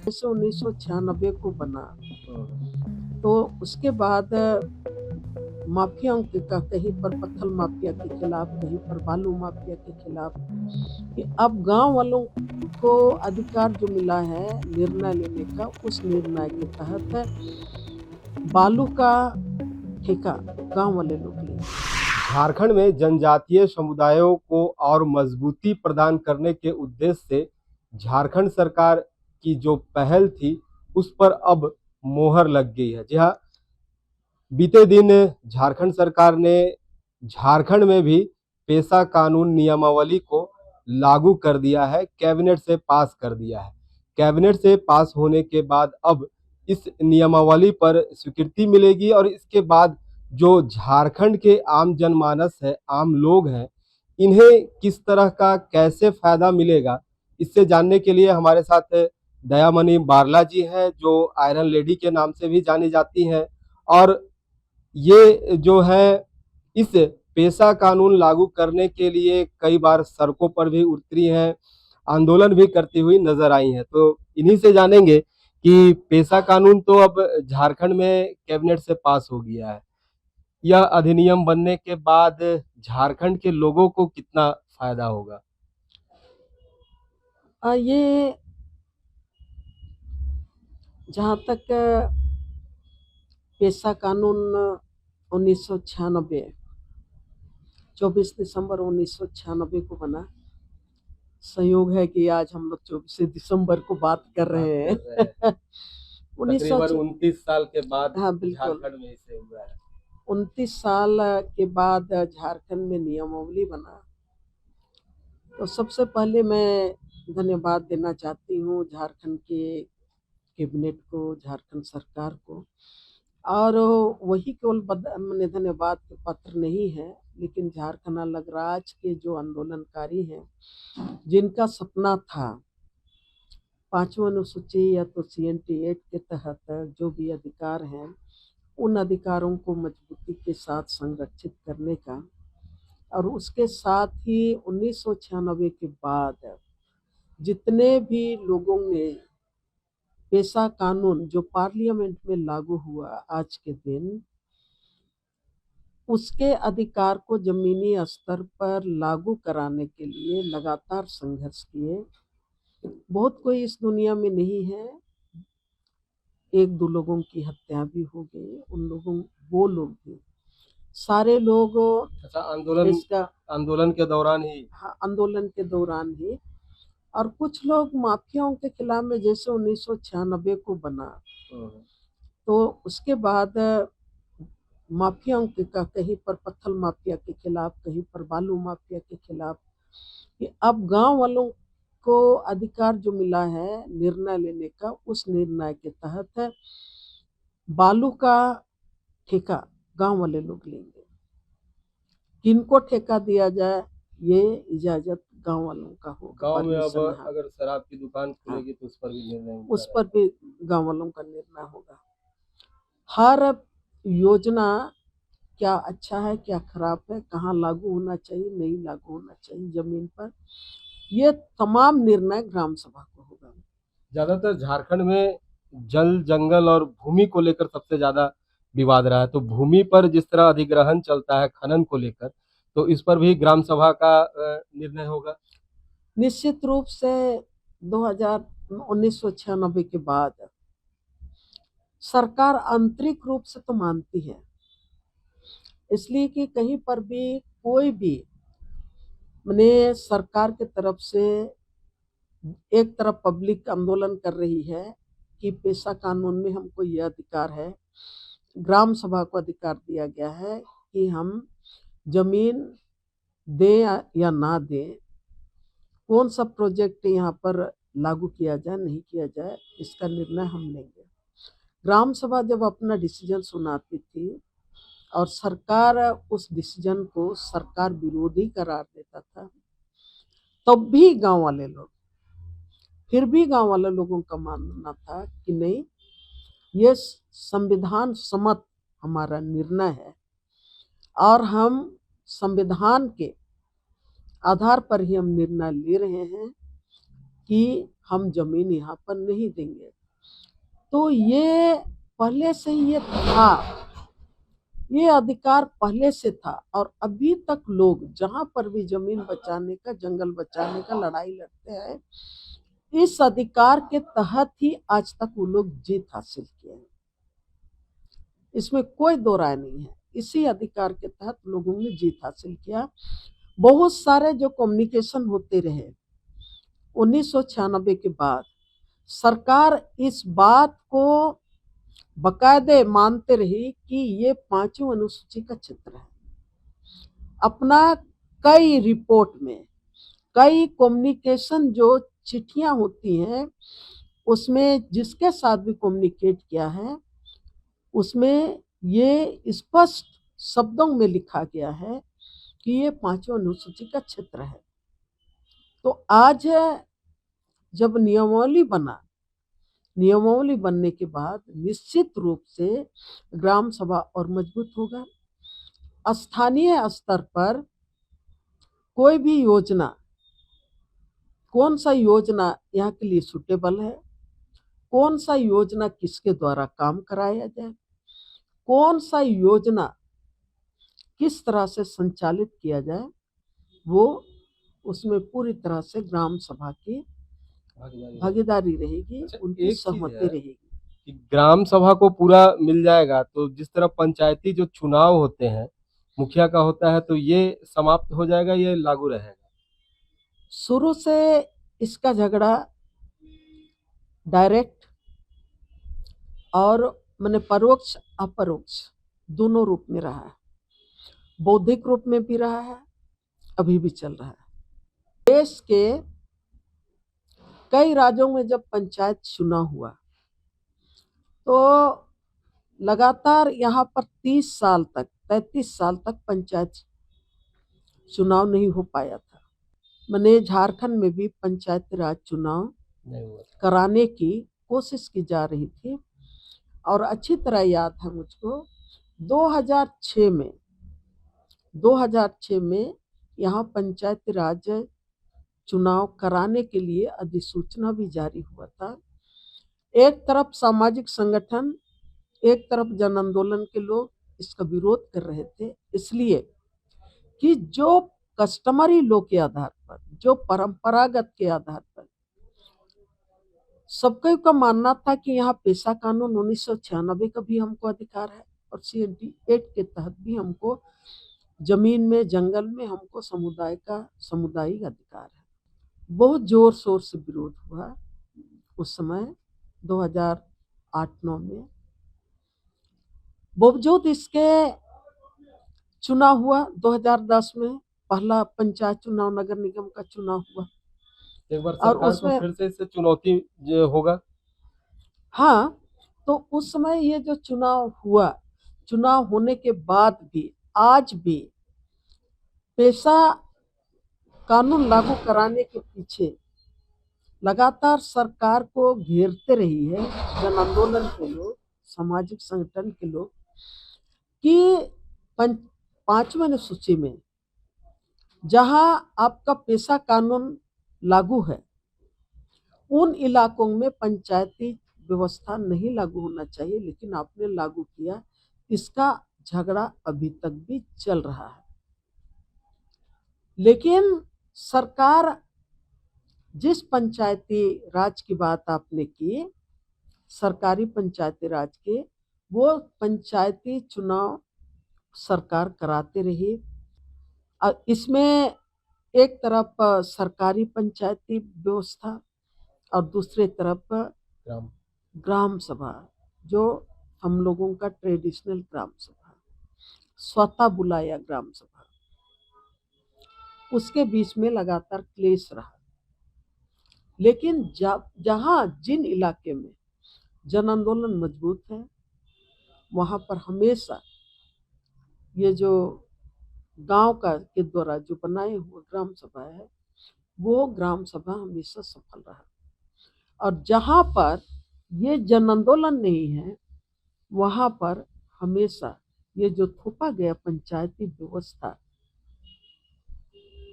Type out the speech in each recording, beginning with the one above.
जैसे 1996 को बना, तो उसके बाद माफियाओं के कहीं पर पत्थर माफिया के खिलाफ, कहीं पर बालू माफिया के खिलाफ, कि अब गांव वालों को अधिकार जो मिला है निर्णय लेने का, उस निर्णय के तहत बालू का ठेका गांव वाले लोग लेंगे। झारखंड में जनजातीय समुदायों को और मजबूती प्रदान करने के उद्देश्य से झारखंड सरकार की जो पहल थी उस पर अब मोहर लग गई है। जी हाँ, बीते दिन झारखंड सरकार ने झारखंड में भी पेशा कानून नियमावली को लागू कर दिया है, कैबिनेट से पास कर दिया है। कैबिनेट से पास होने के बाद अब इस नियमावली पर स्वीकृति मिलेगी और इसके बाद जो झारखंड के आम जनमानस है, आम लोग हैं, इन्हें किस तरह का कैसे फायदा मिलेगा, इससे जानने के लिए हमारे साथ दयामणि बारला जी हैं, जो आयरन लेडी के नाम से भी जानी जाती हैं और ये जो है इस पेशा कानून लागू करने के लिए कई बार सड़कों पर भी उतरी हैं, आंदोलन भी करती हुई नजर आई हैं। तो इन्हीं से जानेंगे कि पेशा कानून तो अब झारखंड में कैबिनेट से पास हो गया है, यह अधिनियम बनने के बाद झारखंड के लोगों को कितना फायदा होगा? ये जहाँ तक पेशा कानून 1996 24 दिसंबर 1996 को बना। संयोग है कि आज हम लोग 24 दिसंबर को बात कर रहे हैं। तकरीबन 29 साल के बाद हाँ, बिल्कुल झारखंड में इसे हुआ है। 29 साल के बाद झारखंड में नियमावली बना। तो सबसे पहले मैं धन्यवाद देना चाहती हूँ झारखंड के कैबिनेट को, झारखंड सरकार को। और वही केवल मैंने धन्यवाद के पात्र नहीं है, लेकिन झारखंड अलग राज्य के जो आंदोलनकारी हैं, जिनका सपना था 5वां अनुसूची या तो CNT एक्ट के तहत जो भी अधिकार हैं, उन अधिकारों को मजबूती के साथ संरक्षित करने का, और उसके साथ ही 1996 के बाद जितने भी लोगों ने पेशा कानून जो पार्लियामेंट में लागू हुआ आज के दिन, उसके अधिकार को जमीनी स्तर पर लागू कराने के लिए लगातार संघर्ष किए। बहुत कोई इस दुनिया में नहीं है, 1-2 लोगों की हत्या भी हो गई। वो लोग भी सारे लोग आंदोलन के दौरान ही, हाँ, आंदोलन के दौरान ही। और कुछ लोग माफियाओं के खिलाफ में, जैसे 1996 को बना, तो उसके बाद माफियाओं के कहीं पर पत्थर माफिया के खिलाफ, कहीं पर बालू माफिया के खिलाफ, कि अब गांव वालों को अधिकार जो मिला है निर्णय लेने का, उस निर्णय के तहत बालू का ठेका गांव वाले लोग लेंगे। किनको ठेका दिया जाए, ये इजाजत गांव वालों का होगा। गांव में अब अगर शराब की दुकान खुलेगी तो उस पर भी गांव वालों का निर्णय होगा। हर योजना क्या अच्छा है, क्या खराब है, कहाँ लागू होना चाहिए, नहीं लागू होना चाहिए जमीन पर, ये तमाम निर्णय ग्राम सभा को होगा। ज्यादातर झारखंड में जल, जंगल और भूमि को लेकर सबसे ज्यादा विवाद रहा है। तो भूमि पर जिस तरह अधिग्रहण चलता है खनन को लेकर, तो इस पर भी ग्राम सभा का निर्णय होगा। निश्चित रूप से 1996 के बाद सरकार आंतरिक रूप से तो मानती है, इसलिए कि कहीं पर भी कोई भी मैंने सरकार की तरफ से, एक तरफ पब्लिक आंदोलन कर रही है कि पेशा कानून में हमको यह अधिकार है, ग्राम सभा को अधिकार दिया गया है कि हम जमीन दें या ना दें, कौन सा प्रोजेक्ट यहाँ पर लागू किया जाए, नहीं किया जाए, इसका निर्णय हम लेंगे। ग्राम सभा जब अपना डिसीजन सुनाती थी और सरकार उस डिसीजन को सरकार विरोधी करार देता था, तब भी गांव वाले लोग, फिर भी गांव वाले लोगों का मानना था कि नहीं, ये संविधान सम्मत हमारा निर्णय है और हम संविधान के आधार पर ही हम निर्णय ले रहे हैं कि हम जमीन यहाँ पर नहीं देंगे। तो ये पहले से ये था, ये अधिकार पहले से था और अभी तक लोग जहां पर भी जमीन बचाने का, जंगल बचाने का लड़ाई लड़ते हैं, इस अधिकार के तहत ही आज तक वो लोग जीत हासिल किए हैं। इसमें कोई दो राय नहीं है, इसी अधिकार के तहत लोगों ने जीत हासिल किया। बहुत सारे जो कम्युनिकेशन होते रहे 1996 के बाद, सरकार इस बात को बकायदे मानते रही कि ये पांचों अनुसूची का क्षेत्र है। अपना कई रिपोर्ट में, कई कम्युनिकेशन जो चिट्ठियां होती हैं, उसमें जिसके साथ भी कम्युनिकेट किया है, उसमें ये स्पष्ट शब्दों में लिखा गया है कि ये पांचों अनुसूची का क्षेत्र है। तो आज जब नियमावली बना, नियमावली बनने के बाद निश्चित रूप से ग्राम सभा और मजबूत होगा। स्थानीय स्तर पर कोई भी योजना, कौन सा योजना यहाँ के लिए सुटेबल है, कौन सा योजना किसके द्वारा काम कराया जाए, कौन सा योजना किस तरह से संचालित किया जाए, वो उसमें पूरी तरह से ग्राम सभा की भागीदारी रहेगी, उनकी सहमति रहेगी। कि ग्राम सभा को पूरा मिल जाएगा तो जिस तरह पंचायती जो चुनाव होते हैं मुखिया का होता है, तो ये समाप्त हो जाएगा, ये लागू रहेगा? शुरू से इसका झगड़ा डायरेक्ट और मैंने परोक्ष अपरोक्ष दोनों रूप में रहा है। बौद्धिक रूप में भी रहा है, अभी भी चल रहा है। देश के कई राज्यों में जब पंचायत चुनाव हुआ तो लगातार यहाँ पर 30 साल तक, 35 साल तक पंचायत चुनाव नहीं हो पाया था। मैंने झारखंड में भी पंचायती राज चुनाव कराने की कोशिश की जा रही थी और अच्छी तरह याद है मुझको 2006 में यहाँ पंचायती राज चुनाव कराने के लिए अधिसूचना भी जारी हुआ था। एक तरफ सामाजिक संगठन, एक तरफ जन आंदोलन के लोग इसका विरोध कर रहे थे, इसलिए कि जो कस्टमरी लॉ के आधार पर, जो परंपरागत के आधार पर सबका मानना था कि यहाँ पेशा कानून 1996 का भी हमको अधिकार है और CND एक्ट के तहत भी हमको जमीन में, जंगल में हमको सामुदायिक अधिकार है। बहुत जोर शोर से विरोध हुआ उस समय 2008-9 में। बावजूद इसके चुनाव हुआ 2010 में, पहला पंचायत चुनाव नगर निगम का चुनाव हुआ। एक बार सरकार को फिर से इससे चुनौती जो होगा। हाँ, तो उस समय ये जो चुनाव हुआ, चुनाव होने के बाद भी आज भी पेशा कानून लागू कराने के पीछे लगातार सरकार को घेरते रही है जन आंदोलन के लोग, सामाजिक संगठन के लोग, कि पांचवें अनुसूची में जहां आपका पेशा कानून लागू है, उन इलाकों में पंचायती व्यवस्था नहीं लागू होना चाहिए, लेकिन आपने लागू किया। इसका झगड़ा अभी तक भी चल रहा है। लेकिन सरकार, जिस पंचायती राज की बात आपने की, सरकारी पंचायती राज के, वो पंचायती चुनाव सरकार कराते रही। इसमें एक तरफ सरकारी पंचायती व्यवस्था और दूसरे तरफ ग्राम सभा, जो हम लोगों का ट्रेडिशनल ग्राम सभा, स्वतः बुलाया ग्राम सभा, उसके बीच में लगातार क्लेश रहा। लेकिन जहां जिन इलाके में जन आंदोलन मजबूत है, वहां पर हमेशा ये जो गांव का के द्वारा जो बनाए हुए ग्राम सभा है, वो ग्राम सभा हमेशा सफल रहा। और जहां पर ये जन आंदोलन नहीं है, वहां पर हमेशा ये जो थोपा गया पंचायती व्यवस्था,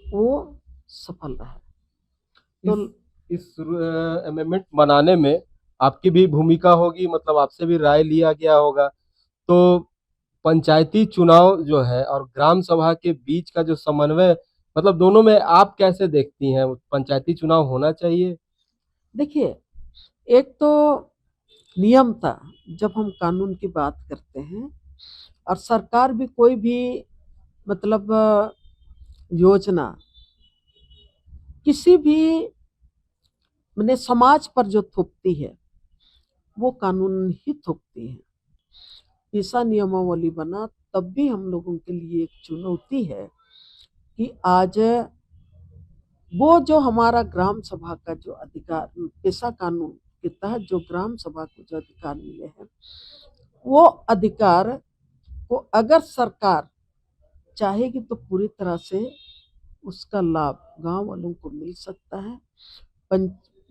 वो सफल रहा। तो इस अमेंडमेंट बनाने में आपकी भी भूमिका होगी, मतलब आपसे भी राय लिया गया होगा। तो पंचायती चुनाव जो है और ग्राम सभा के बीच का जो समन्वय, मतलब दोनों में आप कैसे देखती हैं? पंचायती चुनाव होना चाहिए? देखिए, एक तो नियम था, जब हम कानून की बात करते हैं और सरकार भी कोई भी मतलब योजना किसी भी मैंने समाज पर जो थोपती है वो कानून ही थोपती है। ऐसा नियमावली बना तब भी हम लोगों के लिए एक चुनौती है कि आज वो जो हमारा ग्राम सभा का जो अधिकार, पेशा कानून के तहत जो ग्राम सभा को जो अधिकार मिले हैं, वो अधिकार को अगर सरकार चाहेगी तो पूरी तरह से उसका लाभ गांव वालों को मिल सकता है।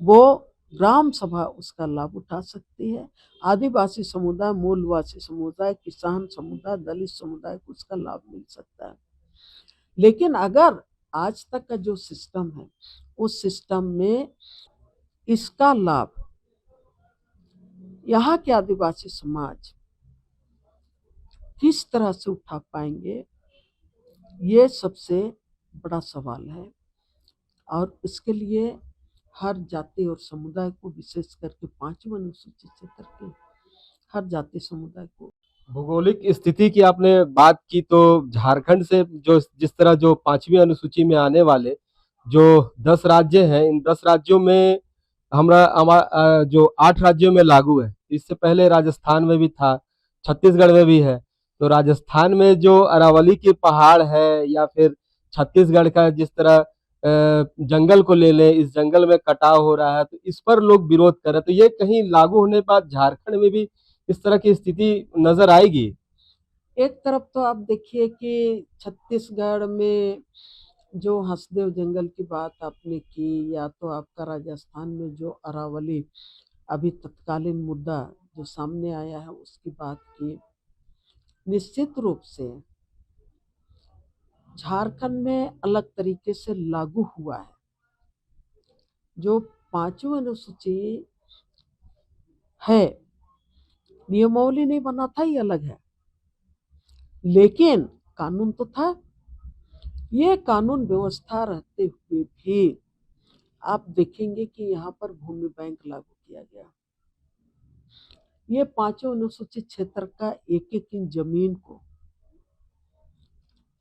वो ग्राम सभा उसका लाभ उठा सकती है। आदिवासी समुदाय, मूलवासी समुदाय, किसान समुदाय, दलित समुदाय को उसका लाभ मिल सकता है। लेकिन अगर आज तक का जो सिस्टम है उस सिस्टम में इसका लाभ यहाँ के आदिवासी समाज किस तरह से उठा पाएंगे, ये सबसे बड़ा सवाल है। और इसके लिए हर जाति और समुदाय को, विशेष करके 5वीं अनुसूचित क्षेत्र के हर जाति समुदाय को। भौगोलिक स्थिति की आपने बात की, तो झारखंड से जो जिस तरह जो 5वीं अनुसूची में आने वाले जो 10 राज्य हैं, इन 10 राज्यों में हमारा जो 8 राज्यों में लागू है। इससे पहले राजस्थान में भी था, छत्तीसगढ़ में भी है। तो राजस्थान में जो अरावली की पहाड़ है, या फिर छत्तीसगढ़ का जिस तरह जंगल को ले लें, इस जंगल में कटाव हो रहा है, तो इस पर लोग विरोध कर रहे हैं। तो ये कहीं लागू होने के बाद झारखंड में भी इस तरह की स्थिति नजर आएगी? एक तरफ तो आप देखिए कि छत्तीसगढ़ में जो हसदेव जंगल की बात आपने की, या तो आपका राजस्थान में जो अरावली अभी तत्कालीन मुद्दा जो सामने आया है उसकी बात की, निश्चित रूप से झारखंड में अलग तरीके से लागू हुआ है। जो 5वीं अनुसूची है, नियमावली नहीं बना था, ये अलग है, लेकिन कानून तो था। ये कानून व्यवस्था रहते हुए भी आप देखेंगे कि यहाँ पर भूमि बैंक लागू किया गया। ये 5वीं अनुसूचित क्षेत्र का एक एक इंच जमीन को,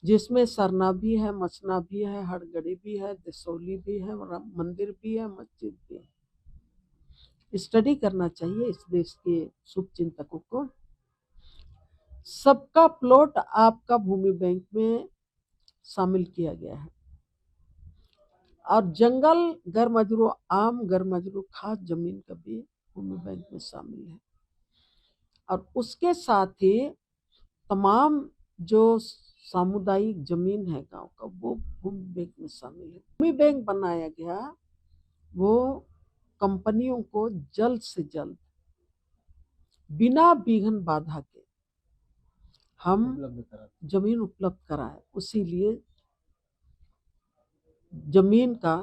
जिसमें सरना भी है, मचना भी है, हड़गड़ी भी है, दसौली भी है, मंदिर भी है, मस्जिद भी है। स्टडी करना चाहिए इस देश के शुभ चिंतकों को। सबका प्लॉट आपका भूमि बैंक में शामिल किया गया है। और जंगल, घर मजरू, आम घर मजरू, खास जमीन का भी भूमि बैंक में शामिल है। और उसके साथ ही तमाम जो सामुदायिक जमीन है गांव का, वो भूमि बैंक में शामिल है। भूमि बैंक बनाया गया वो कंपनियों को जल्द से जल्द बिना विघ्न बाधा के हम जमीन उपलब्ध कराए। उसीलिए जमीन का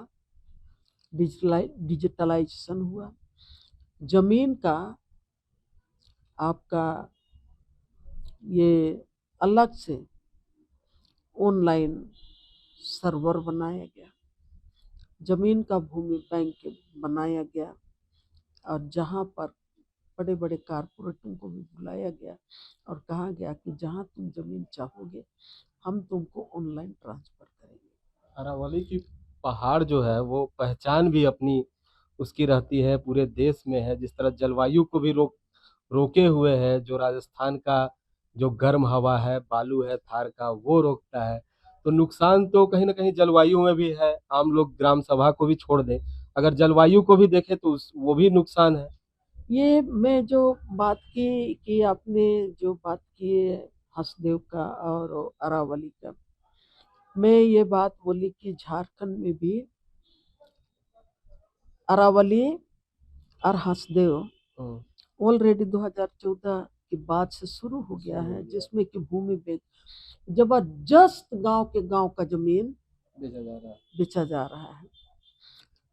डिजिटलाइजेशन हुआ। जमीन का आपका ये अलग से ऑनलाइन सर्वर बनाया गया, जमीन का भूमि बैंक बनाया गया। और जहाँ पर बड़े बड़े कारपोरेटों को भी बुलाया गया और कहा गया कि जहाँ तुम जमीन चाहोगे हम तुमको ऑनलाइन ट्रांसफर करेंगे। अरावली की पहाड़ जो है वो पहचान भी अपनी उसकी रहती है, पूरे देश में है। जिस तरह जलवायु को भी रोके हुए है, जो राजस्थान का जो गर्म हवा है, बालू है थार का, वो रोकता है। तो नुकसान तो कहीं ना कहीं जलवायु में भी है। आम लोग ग्राम सभा को भी छोड़ दें, अगर जलवायु को भी देखें तो वो भी नुकसान है। ये मैं जो बात की कि आपने जो बात की है हसदेव का और अरावली का, मैं ये बात बोली कि झारखंड में भी अरावली और हसदेव ऑलरेडी 2014 के बाद से शुरू हो गया है, जिसमें कि भूमि बैंक जबरदस्त गांव के गांव का जमीन बेचा जा रहा है।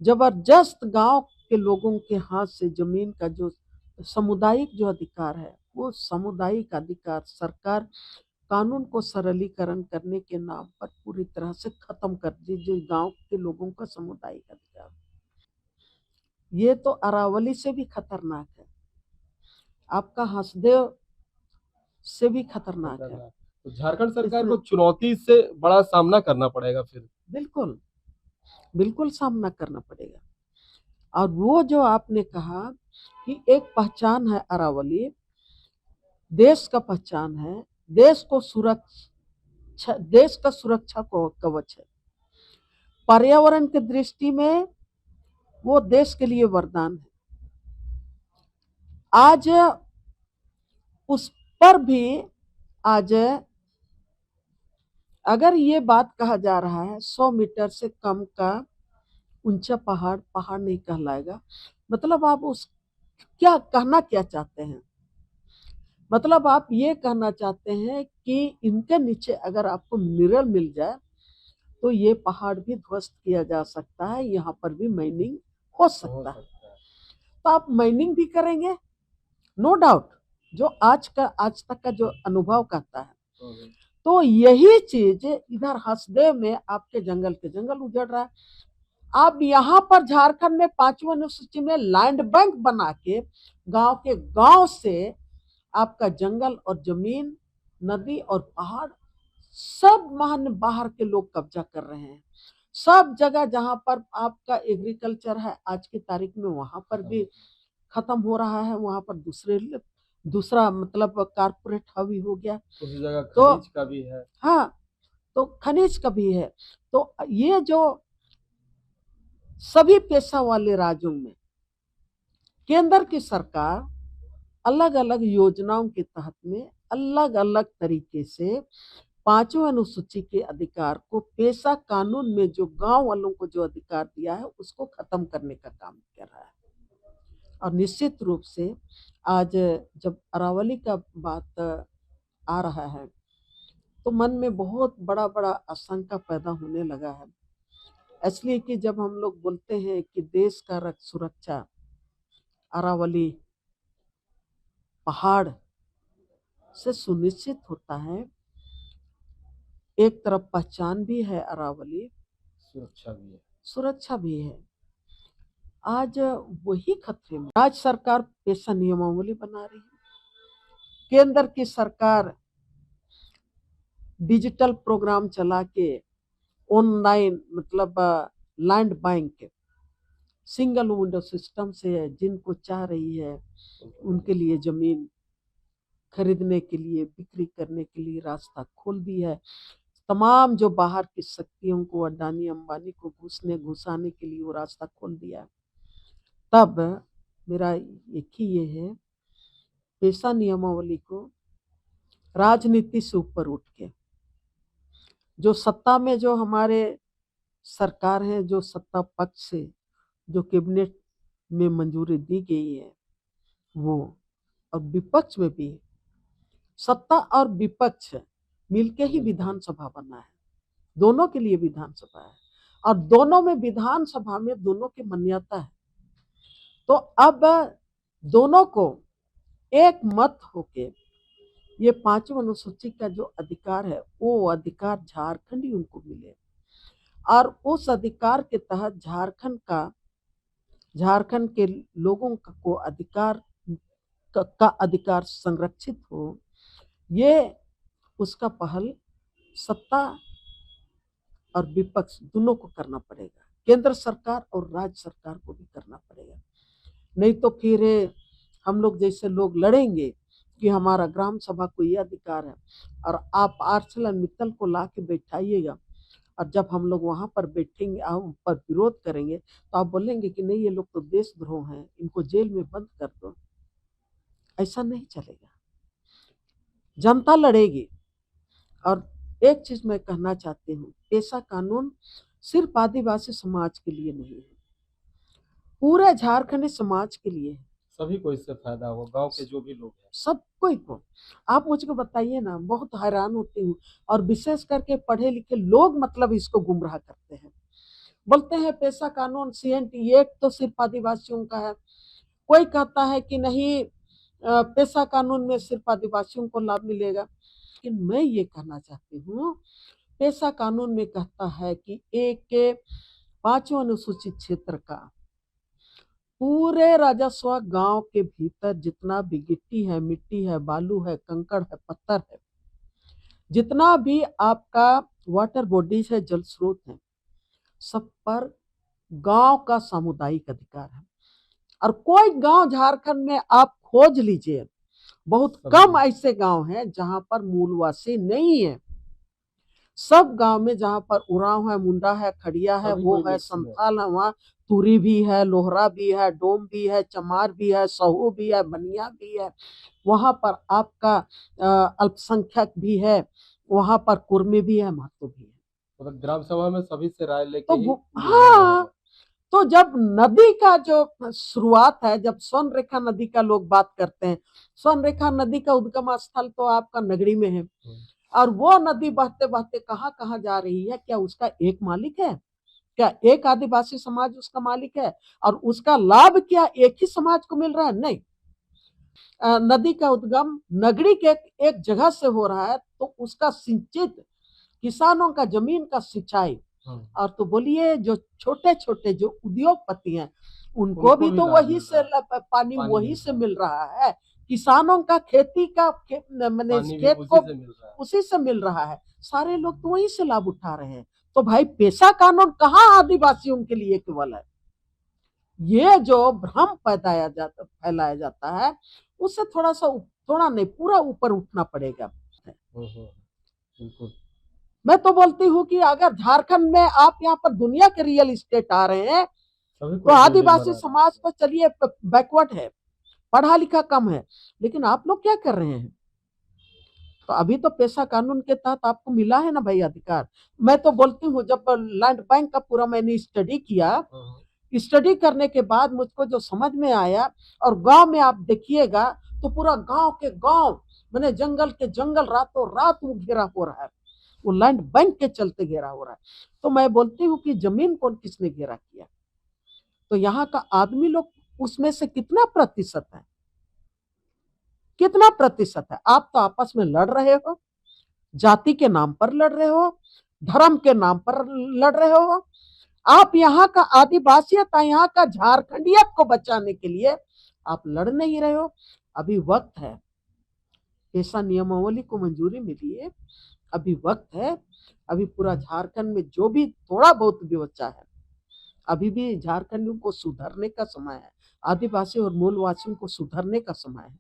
जबरदस्त गांव के लोगों के हाथ से जमीन का जो सामुदायिक जो अधिकार है, वो सामुदायिक अधिकार सरकार कानून को सरलीकरण करने के नाम पर पूरी तरह से खत्म कर दी, जो गांव के लोगों का सामुदायिक अधिकार। ये तो अरावली से भी खतरनाक है, आपका हंसदेव से भी खतरनाक है। तो झारखंड सरकार इसमें को चुनौती से बड़ा सामना करना पड़ेगा फिर। बिल्कुल बिल्कुल सामना करना पड़ेगा। और वो जो आपने कहा कि एक पहचान है अरावली, देश का पहचान है, देश को सुरक्षा, देश का सुरक्षा को कवच है। पर्यावरण की दृष्टि में वो देश के लिए वरदान है। आज उस पर भी आज अगर ये बात कहा जा रहा है 100 मीटर से कम का ऊंचा पहाड़ पहाड़ नहीं कहलाएगा, मतलब आप उस क्या कहना क्या चाहते हैं? मतलब आप ये कहना चाहते हैं कि इनके नीचे अगर आपको मिनरल मिल जाए तो ये पहाड़ भी ध्वस्त किया जा सकता है, यहाँ पर भी माइनिंग हो सकता है। तो आप माइनिंग भी करेंगे, नो डाउट, जो आज तक का जो अनुभव कहता है। तो यही चीज इधर हसदेव में आपके जंगल के जंगल उजड़ रहा है। अब यहाँ पर झारखंड में 5वीं अनुसूची में लैंड बैंक बना के गांव के गांव से आपका जंगल और जमीन, नदी और पहाड़ सब बाहर के लोग कब्जा कर रहे हैं। सब जगह जहां पर आपका एग्रीकल्चर है आज की तारीख में, वहां पर भी खत्म हो रहा है। वहां पर दूसरा मतलब कारपोरेट हावी हो गया। उस जगह तो खनिज का भी है। हाँ, तो खनिज का भी है। तो ये जो सभी पेशा वाले राज्यों में केंद्र की सरकार अलग अलग योजनाओं के तहत में अलग अलग तरीके से 5वीं अनुसूची के अधिकार को पेशा कानून में जो गांव वालों को जो अधिकार दिया है उसको खत्म करने का काम कर रहा है। और निश्चित रूप से आज जब अरावली का बात आ रहा है तो मन में बहुत बड़ा बड़ा आशंका पैदा होने लगा है, इसलिए कि जब हम लोग बोलते हैं कि देश का रक्षा सुरक्षा अरावली पहाड़ से सुनिश्चित होता है। एक तरफ पहचान भी है अरावली, सुरक्षा भी है। आज वही खतरे में राज्य सरकार पेशा नियमावली बना रही है, केंद्र की सरकार डिजिटल प्रोग्राम चला के ऑनलाइन मतलब land bank single window system से जिनको चाह रही है उनके लिए जमीन खरीदने के लिए, बिक्री करने के लिए रास्ता खोल दी है। तमाम जो बाहर की शक्तियों को, अडानी अंबानी को घुसाने के लिए वो रास्ता खोल दिया। तब मेरा एक ही ये है, पेशा नियमावली को राजनीति से ऊपर उठ के जो सत्ता में जो हमारे सरकार है, जो सत्ता पक्ष से जो कैबिनेट में मंजूरी दी गई है वो, और विपक्ष में भी, सत्ता और विपक्ष मिलके ही विधानसभा बना है, दोनों के लिए विधानसभा है और दोनों में विधानसभा में दोनों की मान्यता है। तो अब दोनों को एक मत होके ये 5वीं अनुसूची का जो अधिकार है वो अधिकार झारखंडी उनको मिले और उस अधिकार के तहत झारखंड के लोगों को अधिकार का अधिकार संरक्षित हो, ये उसका पहल सत्ता और विपक्ष दोनों को करना पड़ेगा, केंद्र सरकार और राज्य सरकार को भी करना पड़ेगा। नहीं तो फिर हम लोग जैसे लोग लड़ेंगे कि हमारा ग्राम सभा को ये अधिकार है और आप आर्celormittal को ला के बैठाइएगा और जब हम लोग वहां पर बैठेंगे, हम पर विरोध करेंगे तो आप बोलेंगे कि नहीं ये लोग तो देशद्रोह हैं, इनको जेल में बंद कर दो। ऐसा नहीं चलेगा, जनता लड़ेगी। और एक चीज मैं कहना चाहती हूँ, पेशा कानून सिर्फ आदिवासी समाज के लिए नहीं है, पूरे झारखंडी समाज के लिए है। सभी को इससे फायदा होगा, गांव के जो भी लोग हैं सब कोई को। आप मुझको बताइए ना, बहुत हैरान होती हूँ और विशेष करके पढ़े लिखे लोग मतलब इसको गुमराह करते हैं। बोलते हैं पेशा कानून CNT एक्ट तो सिर्फ आदिवासियों का है, कोई कहता है कि नहीं पेशा कानून में सिर्फ आदिवासियों को लाभ मिलेगा। लेकिन मैं ये कहना चाहती हूँ, पेशा कानून में कहता है कि एक के 5वां अनुसूचित क्षेत्र का पूरे राजस्व गांव के भीतर जितना भी गिट्टी है, मिट्टी है, बालू है, कंकड़ है, पत्थर है, जितना भी आपका वाटर बॉडीज है, जल स्रोत है, सब पर गांव का सामुदायिक अधिकार है। और कोई गांव झारखंड में आप खोज लीजिए, बहुत कम ऐसे गांव हैं जहां पर मूलवासी नहीं है। सब गांव में जहां पर उरांव है, मुंडा है, खड़िया है, वो है, संथाल है, वहाँ तुरी भी है, लोहरा भी है, डोम भी है, चमार भी है, सहू भी है, बनिया भी है, वहां पर आपका अल्पसंख्यक भी है, वहां पर कुर्मी भी है, महतो भी है। मतलब ग्राम सभा में सभी से राय लेके ही हाँ, तो जब नदी का जो शुरुआत है, जब स्वर्ण रेखा नदी का लोग बात करते हैं, स्वर्ण रेखा नदी का उद्गम स्थल तो आपका नगरी में है, और वो नदी बहते बहते कहाँ कहाँ जा रही है? क्या उसका एक मालिक है? क्या एक आदिवासी समाज उसका मालिक है? और उसका लाभ क्या एक ही समाज को मिल रहा है? नहीं। नदी का उद्गम नगरी के एक जगह से हो रहा है, तो उसका सिंचित किसानों का जमीन का सिंचाई, और तो बोलिए जो छोटे छोटे जो उद्योगपति हैं उनको भी तो वही से पानी वही से मिल रहा है। किसानों का खेती का मैंने खेत को उसी से मिल रहा है, सारे लोग तो वही से लाभ उठा रहे हैं। तो भाई पेशा कानून कहाँ आदिवासियों के लिए केवल है? ये जो भ्रम फैलाया जाता है, उससे थोड़ा नहीं पूरा ऊपर उठना पड़ेगा। मैं तो बोलती हूँ कि अगर झारखंड में आप यहाँ पर दुनिया के रियल एस्टेट आ रहे हैं, तो आदिवासी समाज तो चलिए बैकवर्ड है, पढ़ा लिखा कम है, लेकिन आप लोग क्या कर रहे हैं? तो अभी तो पेशा कानून के तहत आपको मिला है ना भाई अधिकार। मैं तो बोलती हूँ, जब लैंड बैंक का पूरा मैंने स्टडी किया, स्टडी करने के बाद मुझको जो समझ में आया, और गांव में आप देखिएगा तो पूरा गांव के गांव मैंने जंगल के जंगल रातों रात वो घेरा हो रहा है, वो लैंड बैंक के चलते घेरा हो रहा है। तो मैं बोलती हूँ कि जमीन कौन किसने घेरा किया? तो यहाँ का आदमी लोग उसमें से कितना प्रतिशत है? कितना प्रतिशत है? आप तो आपस में लड़ रहे हो, जाति के नाम पर लड़ रहे हो, धर्म के नाम पर लड़ रहे हो। आप यहाँ का आदिवासियत, यहाँ का झारखंडियत को बचाने के लिए आप लड़ नहीं रहे हो। अभी वक्त है, पेशा नियमावली को मंजूरी मिली है, अभी वक्त है। अभी पूरा झारखंड में जो भी थोड़ा बहुत भी बच्चा है, अभी भी झारखंडियों को सुधरने का समय है, आदिवासी और मूलवासियों को सुधरने का समय है।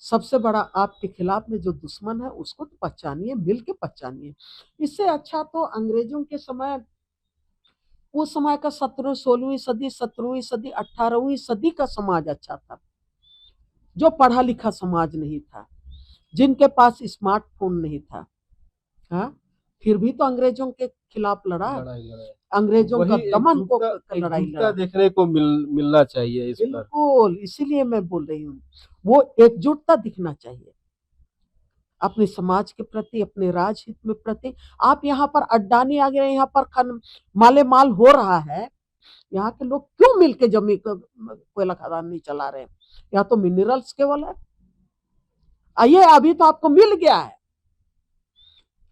सबसे बड़ा आपके खिलाफ में जो दुश्मन है उसको तो पहचानिए, मिल के पहचानिए। इससे अच्छा तो अंग्रेजों के समय, उस समय का 16वीं सदी, 17वीं सदी, 18वीं सदी का समाज अच्छा था, जो पढ़ा लिखा समाज नहीं था, जिनके पास स्मार्टफोन नहीं था। हाँ, फिर भी तो अंग्रेजों के खिलाफ लड़ा, अंग्रेजों का दमन को लड़ाई लड़ा। देखने को मिलना चाहिए इस पर। बिल्कुल, इसीलिए मैं बोल रही हूँ, वो एकजुटता दिखना चाहिए अपने समाज के प्रति, अपने राजहित में प्रति। आप यहाँ पर अड्डानी आ गए, यहाँ पर माले माल हो रहा है, यहाँ के लोग क्यों मिलके जमीन कोयला खदान नहीं चला रहे? यहाँ तो मिनरल्स केवल है। आइए, अभी तो आपको मिल गया है,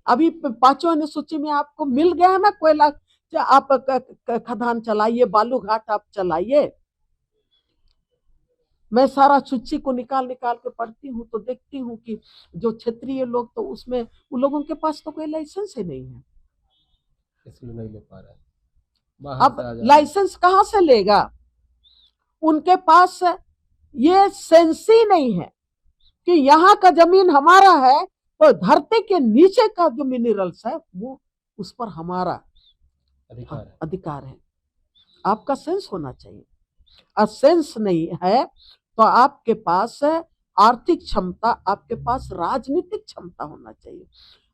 अभी 5वां अनुसूची में आपको मिल गया है ना कोयला। आप खदान चलाइए, बालू घाट आप चलाइए। मैं सारा सूची को निकाल निकाल के पढ़ती हूँ तो देखती हूँ कि जो क्षेत्रीय लोग, तो उसमें उन लोगों के पास तो कोई लाइसेंस ही नहीं है, इसलिए नहीं ले पा रहा है। अब लाइसेंस कहाँ से लेगा? उनके पास ये सेंस ही नहीं है कि यहाँ का जमीन हमारा है, तो धरती के नीचे का जो मिनरल्स है वो उस पर हमारा अधिकार है। आपका सेंस होना चाहिए, और सेंस नहीं है तो आपके पास आर्थिक क्षमता, आपके पास राजनीतिक क्षमता होना चाहिए।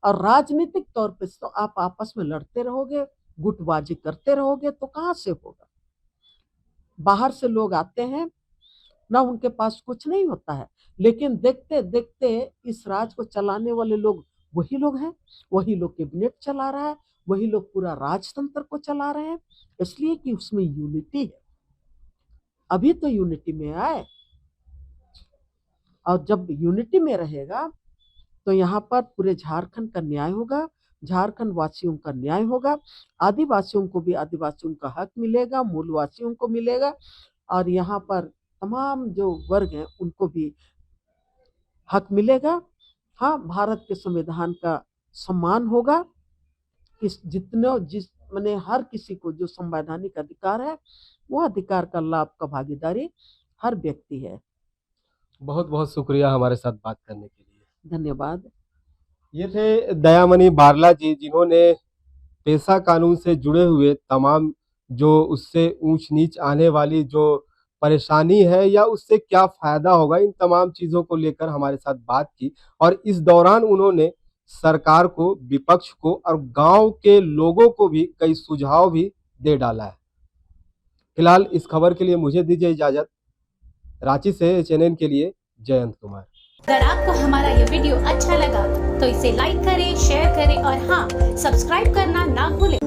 और राजनीतिक तौर पे तो आप आपस में लड़ते रहोगे, गुटबाजी करते रहोगे, तो कहाँ से होगा? बाहर से लोग आते हैं ना, उनके पास कुछ नहीं होता है, लेकिन देखते देखते इस राज को चलाने वाले लोग वही लोग हैं, वही लोग कैबिनेट चला रहा है, वही लोग पूरा राजतंत्र को चला रहे हैं, इसलिए कि उसमें यूनिटी है। अभी तो यूनिटी में आए, और जब यूनिटी में रहेगा तो यहाँ पर पूरे झारखंड का न्याय होगा, झारखंड वासियों का न्याय होगा, आदिवासियों को भी आदिवासियों का हक मिलेगा, मूलवासियों को मिलेगा, और यहाँ पर तमाम जो वर्ग हैं उनको भी हक मिलेगा। हाँ, भारत के संविधान का सम्मान होगा, जिस मैंने हर किसी को जो संवैधानिक अधिकार है वो अधिकार का लाभ का भागीदारी हर व्यक्ति है। बहुत बहुत शुक्रिया हमारे साथ बात करने के लिए। धन्यवाद। ये थे दयामणि बारला जी, जिन्होंने पेशा कानून से जुड़े हुए तमाम जो उससे ऊंच नीच आने वाली जो परेशानी है या उससे क्या फायदा होगा, इन तमाम चीजों को लेकर हमारे साथ बात की। और इस दौरान उन्होंने सरकार को, विपक्ष को और गांव के लोगों को भी कई सुझाव भी दे डाला है। फिलहाल इस खबर के लिए मुझे दीजिए इजाजत। रांची से CNN के लिए जयंत कुमार। अगर आपको हमारा ये वीडियो अच्छा लगा तो इसे लाइक करें, शेयर करें और हाँ, सब्सक्राइब करना ना भूलें।